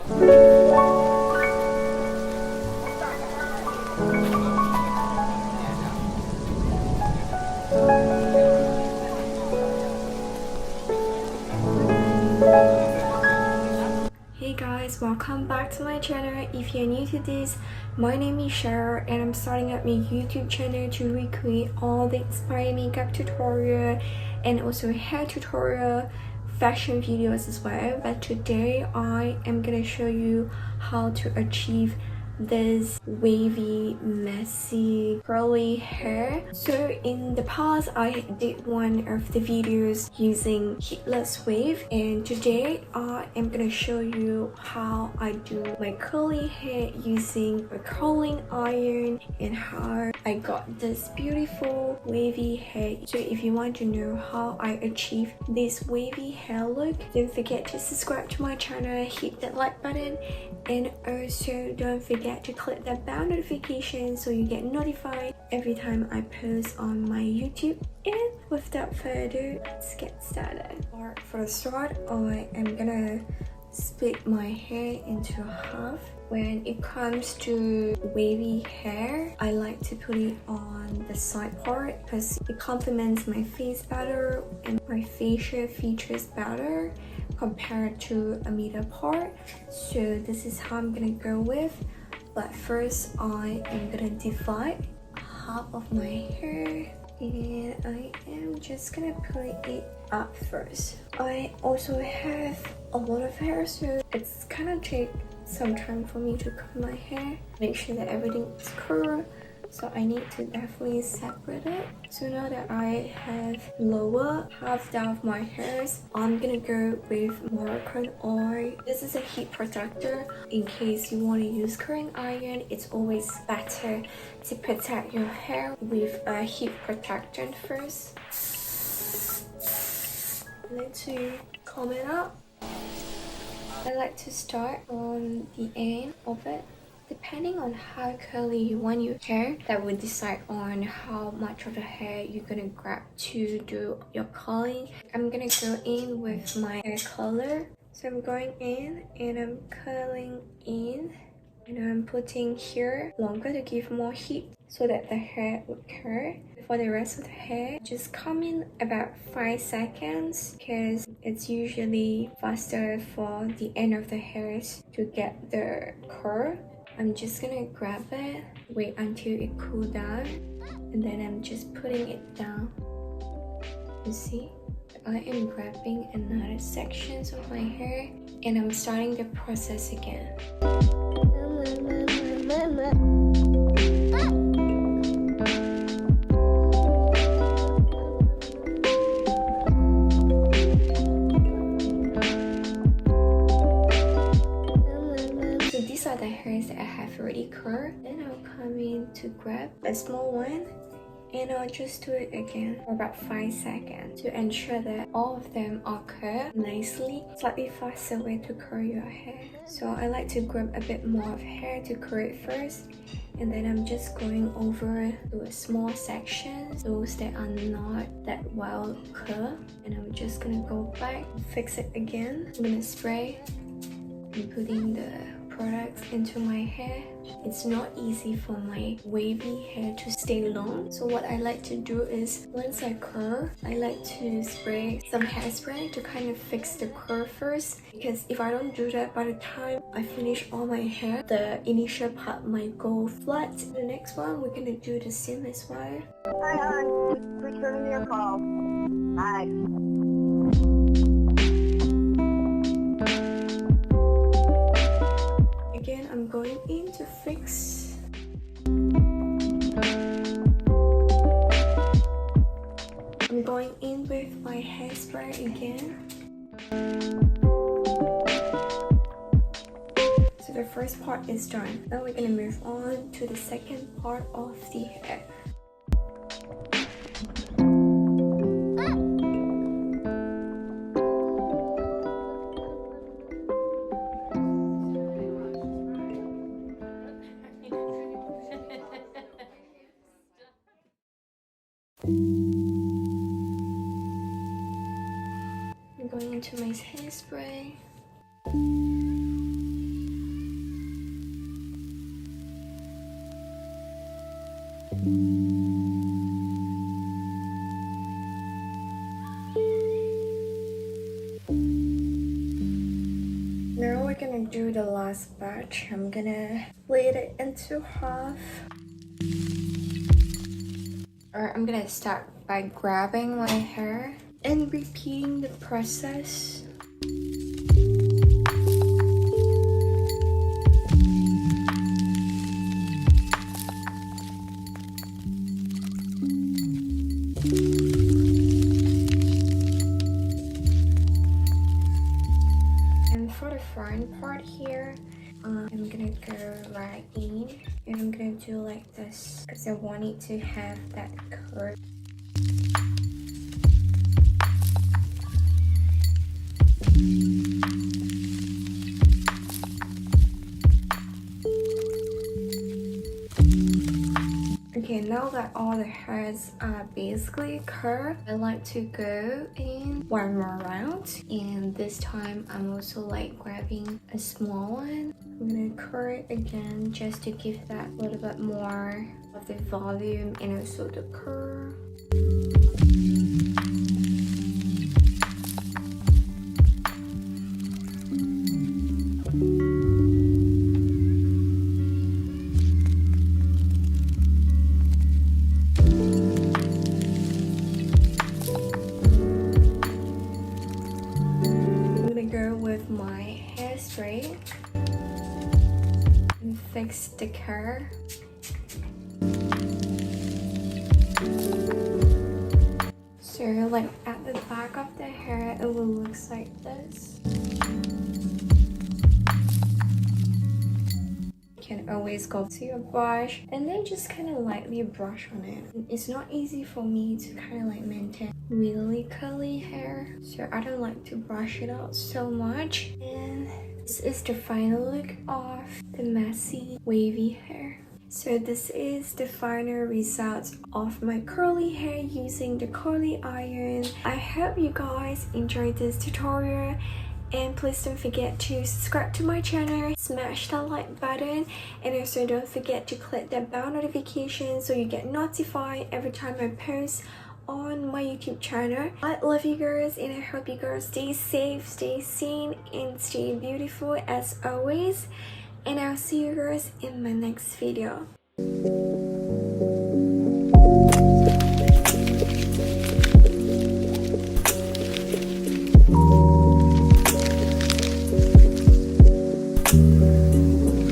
Hey guys, welcome back to my channel. If you're new to this, my name is Cheryl and I'm starting up my YouTube channel to recreate all the inspired makeup tutorial and also hair tutorial, fashion videos as well. But today I am gonna show you how to achieve this wavy, messy, curly hair. So in the past I did one of the videos using heatless wave, and today I am gonna show you how I do my curly hair using a curling iron and how I got this beautiful wavy hair. So if you want to know how I achieve this wavy hair look, don't forget to subscribe to my channel, hit that like button, and also don't forget to click that bell notification so you get notified every time I post on my YouTube. And without further ado, let's get started. For the start, I am gonna split my hair into half. When it comes to wavy hair, I like to put it on the side part because it complements my face better and my facial features better compared to a middle part. So this is how I'm gonna go with. But first I am gonna divide half of my hair and I am just gonna put it up first. I also have a lot of hair, so it's gonna take some time for me to comb my hair, make sure that everything is curled. So I need to definitely separate it. So now that I have lower half down of my hairs, I'm gonna go with Moroccan oil. This is a heat protector. In case you want to use curling iron, it's always better to protect your hair with a heat protectant first. I like to comb it up. I like to start on the end of it. Depending on how curly you want your hair, that will decide on how much of the hair you're gonna grab to do your curling. I'm gonna go in with my hair curler. So I'm going in and I'm curling in, and I'm putting here longer to give more heat so that the hair would curl. For the rest of the hair, just come in about 5 seconds because it's usually faster for the end of the hairs to get the curl. I'm just gonna grab it, wait until it cools down, and then I'm just putting it down. You see, I am grabbing another sections of my hair and I'm starting the process again. The hairs that I have already curled, then I'll come in to grab a small one and I'll just do it again for about 5 seconds to ensure that all of them are curled nicely. Slightly faster way to curl your hair. So I like to grab a bit more of hair to curl it first, and then I'm just going over to a small section, those that are not that well curled, and I'm just gonna go back, fix it again. I'm gonna spray and putting the products into my hair. It's not easy for my wavy hair to stay long, so what I like to do is once I curl, I like to spray some hairspray to kind of fix the curl first, because if I don't do that, by the time I finish all my hair, the initial part might go flat. The next one, we're gonna do the same as well. Hi hon, returning your call. Bye. Again, I'm going in to fix. I'm going in with my hairspray again. So the first part is done. Now we're gonna move on to the second part of the hair. I'm going into my hairspray. we're gonna do the last batch. I'm gonna split it into half. Or I'm gonna start by grabbing my hair and repeating the process. And for the front part here, I'm gonna go right in and I'm gonna do like this because I want it to have that curve. Okay, now that all the hairs are basically curved, I like to go in one more round, and this time I'm also like grabbing a small one. I'm gonna curl it again just to give that little bit more of the volume and also the curl. With my hair straight and fix the curl. So like at the back of the hair it will look like this. You can always go to your brush and then just kind of lightly brush on it. It's not easy for me to kind of like maintain really curly hair, so I don't like to brush it out so much. And this is the final look of the messy wavy hair. So this is the final result of my curly hair using the curly iron. I hope you guys enjoyed this tutorial, and please don't forget to subscribe to my channel, smash that like button, and also don't forget to click that bell notification so you get notified every time I post on my YouTube channel. I love you girls, and I hope you girls stay safe, stay sane, and stay beautiful as always. And I'll see you girls in my next video.